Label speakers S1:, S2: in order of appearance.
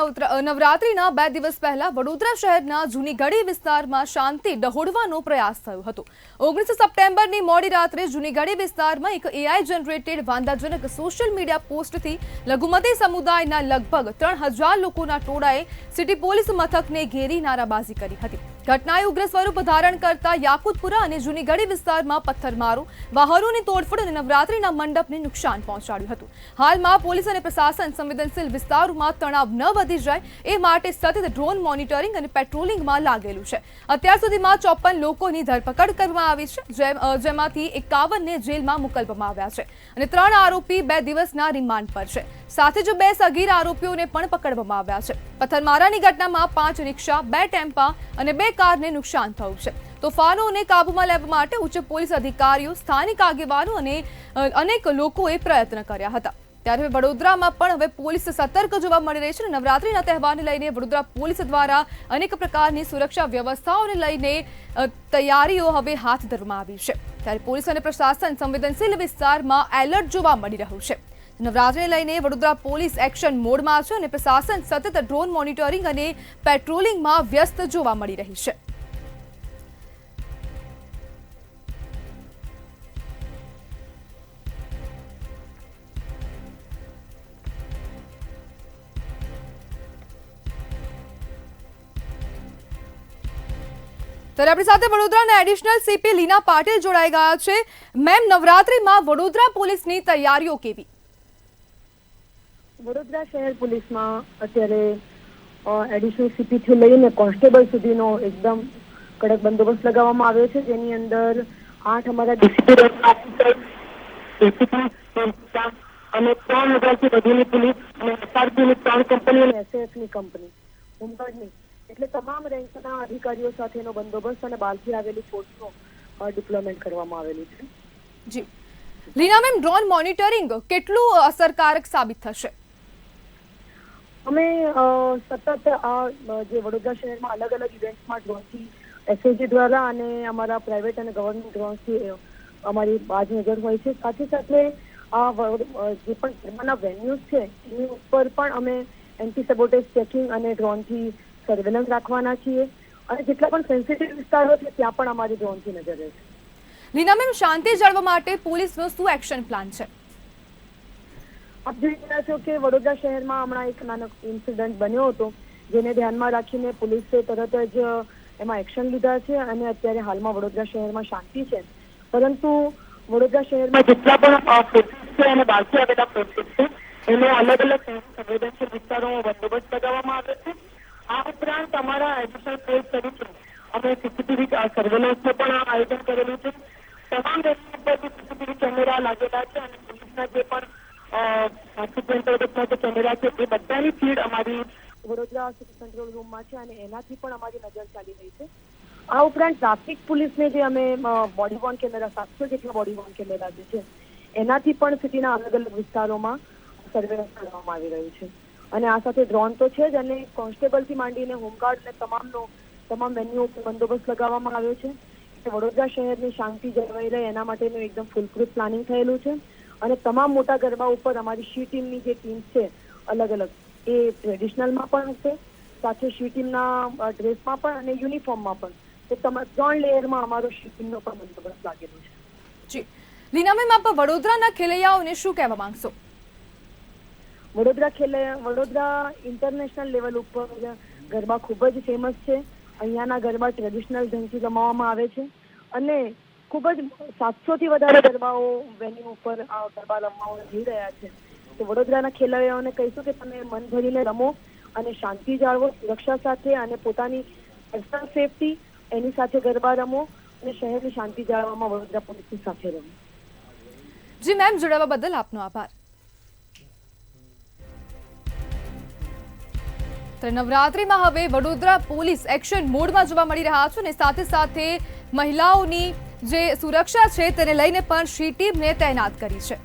S1: નવરાત્રીના 2 દિવસ પહેલા વડોદરા શહેરના જૂની ગળી વિસ્તારમાં શાંતિ ડહોળવાનો પ્રયાસ થયો હતો। 19 સપ્ટેમ્બરની મોડી રાત્રે જૂની ગળી વિસ્તારમાં એક એઆઈ જનરેટેડ વાંધાજનક સોશિયલ મીડિયા પોસ્ટથી લઘુમતી સમુદાયના લગભગ 3000 લોકોના ટોળાએ સિટી પોલીસ મથકને ઘેરી નારાબાજી કરી હતી। ઘટનાએ ઉગ્ર સ્વરૂપ ધારણ કરતા યાકુતપુરા અને જૂની ગળી વિસ્તારમાં પથ્થરમારો, વાહનોની તોડફોડ અને નવરાત્રીના મંડપને નુકસાન પહોંચાડ્યું હતું। હાલમાં પોલીસ અને પ્રશાસન સંવેદનશીલ વિસ્તારોમાં તણાવ ન વધી જાય એ માટે સતત ડ્રોન મોનિટરિંગ અને પેટ્રોલિંગમાં લાગેલું છે। અત્યાર સુધીમાં 54 લોકોની ધરપકડ કરવામાં આવી છે, જેમાંથી 51ને જેલમાં મોકલવામાં આવ્યા છે અને 3 આરોપી 2 દિવસના રિમાન્ડ પર છે। સાથે જ 2 સગીર આરોપીઓને પણ પકડવામાં આવ્યા છે। પથ્થરમારાની ઘટનામાં 5 રિક્ષા, 2 ટેમ્પા અને 2 કારને નુકસાન થયું છે। તોફાનોને કાબૂમાં લેવા માટે ઉચ્ચ પોલીસ અધિકારીઓ, સ્થાનિક આગેવાનો અને અનેક લોકોએ પ્રયત્ન કર્યા હતા। ત્યારે વડોદરામાં પણ હવે પોલીસ સતર્ક જોવા મળી રહી છે। નવરાત્રીના તહેવારને લઈને વડોદરા પોલીસ દ્વારા અનેક પ્રકારની સુરક્ષા વ્યવસ્થાઓને લઈને તૈયારીઓ હવે હાથ ધરવામાં આવી છે। ત્યારે પોલીસ અને પ્રશાસન સંવેદનશીલ વિસ્તારમાં એલર્ટ જોવા મળી રહ્યું છે। નવરાત્રીને લઈને વડોદરા પોલીસ એક્શન મોડમાં છે અને પ્રશાસન સતત ડ્રોન મોનિટરિંગ અને પેટ્રોલિંગમાં વ્યસ્ત જોવા મળી રહી છે। ત્યારે આપણી સાથે વડોદરાના એડિશનલ સીપી લીના પાટીલ જોડાઈ ગયા છે। મેમ, નવરાત્રીમાં વડોદરા પોલીસની તૈયારીઓ કેવી?
S2: વડોદરા શહેર પોલીસમાં અત્યારે એડિશનલ સીપીથી લઈને કોન્સ્ટેબલ સુધીનો એકદમ કડક બંદોબસ્ત લગાવવામાં આવ્યો છે, જેની અંદર 8 અમારા ડીસીપી અને 3000થી વધુની પોલીસ અને એસઆરપીની 3 કંપની અને એસએફની કંપની હોમગાર્ડની એટલે તમામ રેન્કના અધિકારીઓ સાથેનો બંદોબસ્ત અને બહારથી આવેલી ફોર્સનો ડિપ્લોયમેન્ટ કરવામાં આવેલું છે।
S1: જી લીના મેમ, ડ્રોન મોનિટરિંગ કેટલું અસરકારક સાબિત થશે?
S2: અમે સતત આ જે વડોદરા શહેરમાં અલગ અલગ ઇવેન્ટ્સમાં ડ્રોનથી એસઓજી દ્વારા અને અમારા પ્રાઇવેટ અને ગવર્મેન્ટ ડ્રોનથી અમારી બાજ નજર હોય છે। સાથે સાથે આ જે પણ ધર્મના વેન્યુઝ છે એની ઉપર પણ અમે એન્ટી સેબોટેજ ચેકિંગ અને ડ્રોનથી સર્વેલન્સ રાખવાના છીએ અને જેટલા પણ સેન્સિટિવ વિસ્તારો છે ત્યાં પણ અમારી ડ્રોનથી નજર રહેશે।
S1: લીના મેમ, શાંતિ જાળવવા માટે પોલીસનો શું એક્શન પ્લાન છે?
S2: આપ જોઈ રહ્યા છો કે વડોદરા શહેરમાં હમણાં એક નાનો ઇન્સિડન્ટ બન્યો હતો, જેને ધ્યાનમાં રાખીને પોલીસે તરત જ એમાં એક્શન લીધા છે અને અત્યારે હાલમાં વડોદરા શહેરમાં શાંતિ છે। પરંતુ વડોદરા શહેરમાં જેટલા પણ ફોર્સીસ છે અને બહારથી આવેલા ફોર્સીસ છે એનો અલગ અલગ સંવેદનશીલ વિસ્તારોમાં બંદોબસ્ત લગાવવામાં આવે છે। આ ઉપરાંત અમારા એડિશનલ ફોર્સ તરીકે અમે સીસીટીવી સર્વેલન્સનું પણ આયોજન કરેલું છે। તમામ રસ્તા પર સીસીટીવી કેમેરા લાગેલા છે અને પોલીસના જે પણ કેમેરા છે એ બધાની ફીડ અમારી વડોદરા સિટી કંટ્રોલ રૂમમાં છે અને એનાથી પણ અમારી નજર ચાલી રહી છે। આ ઉપરાંત ટ્રાફિક પોલીસને જે અમે બોડી વોર્ન કેમેરા 700 જેટલા બોડી વોર્ન કેમેરા જે છે એનાથી પણ સિટીના અલગ અલગ વિસ્તારોમાં સર્વેલન્સ કરવામાં આવી રહ્યું છે અને આ સાથે ડ્રોન તો છે જ અને કોન્સ્ટેબલથી માંડીને હોમગાર્ડ અને તમામ વેન્યુ ઉપર બંદોબસ્ત લગાવવામાં આવ્યો છે કે વડોદરા શહેરની શાંતિ જળવાઈ રહે એના માટેનું એકદમ ફૂલપ્રૂફ પ્લાનિંગ થયેલું છે અને તમામ મોટા ગરબા ઉપર અમારી શી ટીમની જે ટીમ છે અલગ અલગ એ ટ્રેડિશનલમાં પણ હશે, સાથે શી ટીમના ડ્રેસમાં પણ અને યુનિફોર્મમાં પણ એ 3 લેયરમાં અમારો શી ટીમનો પણ બંદોબસ્ત લાગેલો છે।
S1: જી લીના મેમ, આપ વડોદરાના ખેલૈયાઓને શું કહેવા માંગશો?
S2: વડોદરા ઇન્ટરનેશનલ લેવલ ઉપર ગરબા ખૂબ જ ફેમસ છે। અહીંયાના ગરબા ટ્રેડિશનલ ઢંગથી રમવામાં આવે છે અને ખૂબ જ 700થી વધારે ગરબાઓ વેન્યુ ઉપર ગરબા રમવા જઈ રહ્યા છે। તો વડોદરાના ખેલૈયાઓને કહીશું કે તમે મન ભરીને રમો અને શાંતિ જાળવો, સુરક્ષા સાથે અને પોતાની પર્સનલ સેફટી એની સાથે ગરબા રમો અને શહેરની શાંતિ જાળવવામાં વડોદરા પોલીસની સાથે રમો।
S1: જી મેમ, જોડાવા બદલ આપનો આભાર। નવરાત્રીમાં હવે વડોદરા પોલીસ એક્શન મોડમાં જોવા મળી રહ્યા છે અને સાથે સાથે મહિલાઓની જે સુરક્ષા છે તેને લઈને પણ શી ટીમને તૈનાત કરી છે।